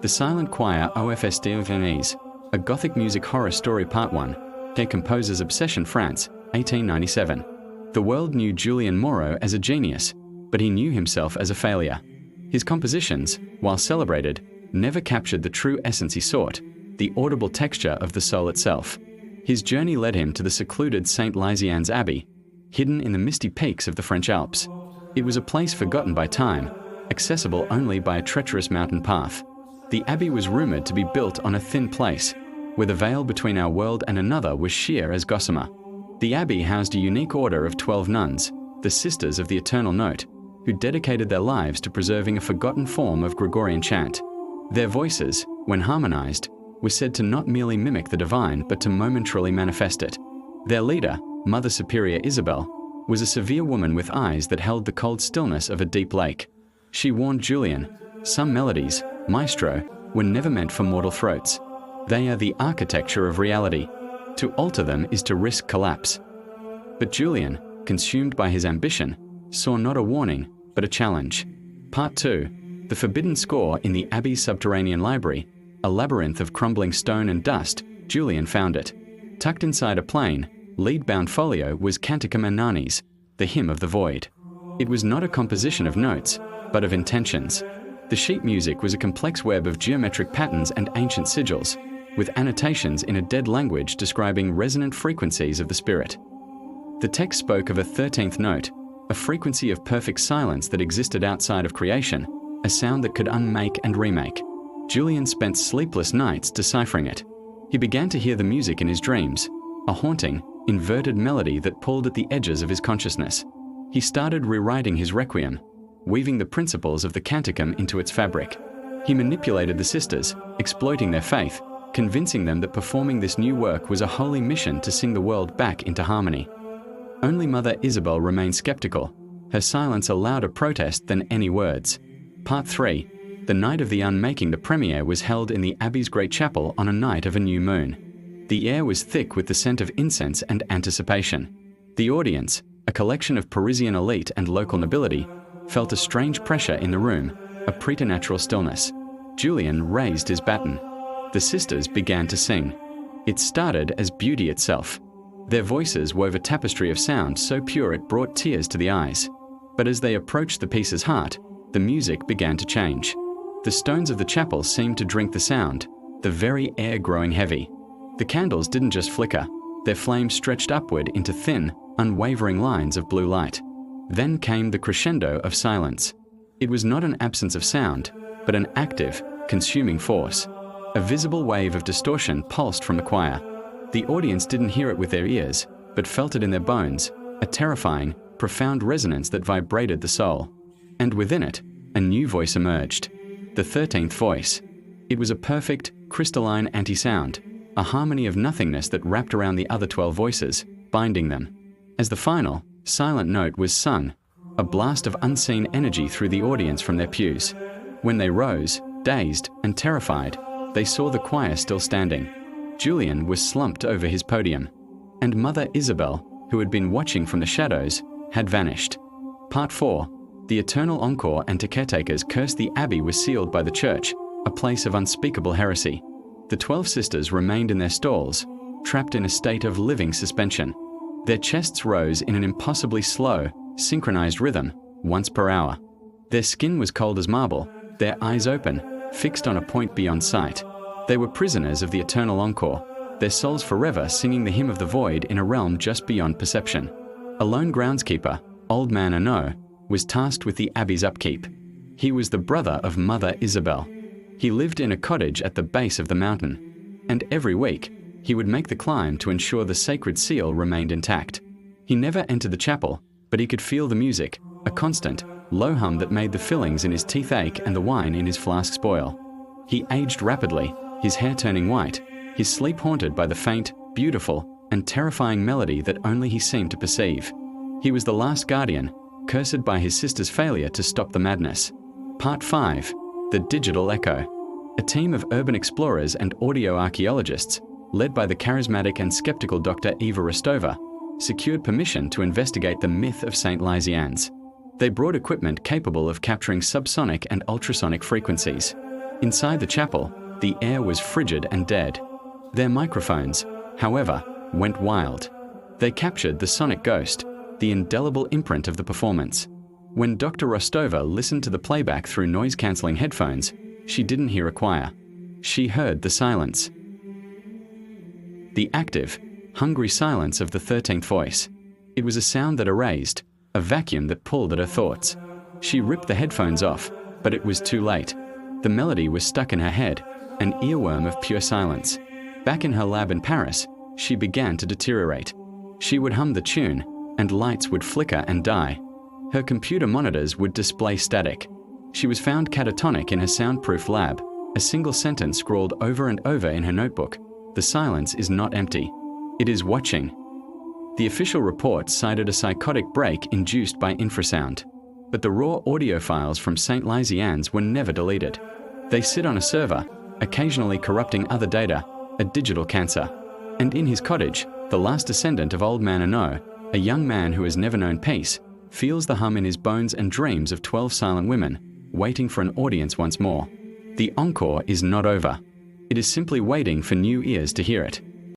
The Silent Choir OFS Disorienting, a Gothic music horror story Part 1, Their Composer's Obsession, France, 1897. The world knew Julian Moreau as a genius, but he knew himself as a failure. His compositions, while celebrated, never captured the true essence he sought, the audible texture of the soul itself. His journey led him to the secluded St. LYSIANN'S Abbey, hidden in the misty peaks of the French Alps. It was a place forgotten by time, accessible only by a treacherous mountain path. The abbey was rumored to be built on a thin place, where the veil between our world and another was sheer as gossamer. The abbey housed a unique order of 12 nuns, the Sisters of the Eternal Note, who dedicated their lives to preserving a forgotten form of Gregorian chant. Their voices, when harmonized, were said to not merely mimic the divine but to momentarily manifest it. Their leader, Mother Superior Isabel, was a severe woman with eyes that held the cold stillness of a deep lake. She warned Julian, "Some melodies, maestro, were never meant for mortal throats. They are the architecture of reality. To alter them is to risk collapse." But Julian, consumed by his ambition, saw not a warning, but a challenge. Part 2, The Forbidden Score in the Abbey's subterranean library, a labyrinth of crumbling stone and dust. Julian found it. Tucked inside a plain, lead-bound folio was Canticum Inanis, the hymn of the void. It was not a composition of notes, but of intentions. The sheet music was a complex web of geometric patterns and ancient sigils, with annotations in a dead language describing resonant frequencies of the spirit. The text spoke of a 13th note, a frequency of perfect silence that existed outside of creation, a sound that could unmake and remake. Julian spent sleepless nights deciphering it. He began to hear the music in his dreams, a haunting, inverted melody that pulled at the edges of his consciousness. He started rewriting his requiem, weaving the principles of the Canticum into its fabric. He manipulated the sisters, exploiting their faith, convincing them that performing this new work was a holy mission to sing the world back into harmony. Only Mother Isabel remained skeptical, her silence a louder protest than any words. Part 3, the night of the unmaking. The premiere was held in the Abbey's great chapel on a night of a new moon. The air was thick with the scent of incense and anticipation. The audience, a collection of Parisian elite and local nobility, felt a strange pressure in the room, a preternatural stillness. Julian raised his baton. The sisters began to sing. It started as beauty itself. Their voices wove a tapestry of sound so pure it brought tears to the eyes. But as they approached the piece's heart, the music began to change. The stones of the chapel seemed to drink the sound, the very air growing heavy. The candles didn't just flicker, their flames stretched upward into thin, unwavering lines of blue light. Then came the crescendo of silence. It was not an absence of sound, but an active, consuming force. A visible wave of distortion pulsed from the choir. The audience didn't hear it with their ears, but felt it in their bones, a terrifying, profound resonance that vibrated the soul. And within it, a new voice emerged. The 13th voice. It was a perfect, crystalline anti-sound, a harmony of nothingness that wrapped around the other 12 voices, binding them. As the final, silent note was sung, a blast of unseen energy through the audience from their pews. When they rose, dazed and terrified, they saw the choir still standing. Julian was slumped over his podium, and Mother Isabel, who had been watching from the shadows, had vanished. Part 4, the eternal encore and caretakers cursed. The abbey was sealed by the church, a place of unspeakable heresy. The 12 sisters remained in their stalls, trapped in a state of living suspension. Their chests rose in an impossibly slow, synchronized rhythm, once per hour. Their skin was cold as marble, their eyes open, fixed on a point beyond sight. They were prisoners of the eternal encore, their souls forever singing the hymn of the void in a realm just beyond perception. A lone groundskeeper, Old Man Arnaud, was tasked with the abbey's upkeep. He was the brother of Mother Isabel. He lived in a cottage at the base of the mountain, and every week, he would make the climb to ensure the sacred seal remained intact. He never entered the chapel, but he could feel the music, a constant, low hum that made the fillings in his teeth ache and the wine in his flasks boil. He aged rapidly, his hair turning white, his sleep haunted by the faint, beautiful, and terrifying melody that only he seemed to perceive. He was the last guardian, cursed by his sister's failure to stop the madness. Part 5, the digital echo. A team of urban explorers and audio archaeologists, led by the charismatic and skeptical Dr. Eva Rostova, secured permission to investigate the myth of St. LYSIANN'S. They brought equipment capable of capturing subsonic and ultrasonic frequencies. Inside the chapel, the air was frigid and dead. Their microphones, however, went wild. They captured the sonic ghost, the indelible imprint of the performance. When Dr. Rostova listened to the playback through noise-cancelling headphones, she didn't hear a choir. She heard the silence. The active, hungry silence of the 13th voice. It was a sound that erased, a vacuum that pulled at her thoughts. She ripped the headphones off, but it was too late. The melody was stuck in her head, an earworm of pure silence. Back in her lab in Paris, she began to deteriorate. She would hum the tune, and lights would flicker and die. Her computer monitors would display static. She was found catatonic in her soundproof lab, a single sentence scrawled over and over in her notebook. The silence is not empty. It is watching. The official report cited a psychotic break induced by infrasound. But the raw audio files from St. LYSIANN'S were never deleted. They sit on a server, occasionally corrupting other data, a digital cancer. And in his cottage, the last descendant of old man Inanis, a young man who has never known peace, feels the hum in his bones and dreams of 12 silent women, waiting for an audience once more. The encore is not over. It is simply waiting for new ears to hear it.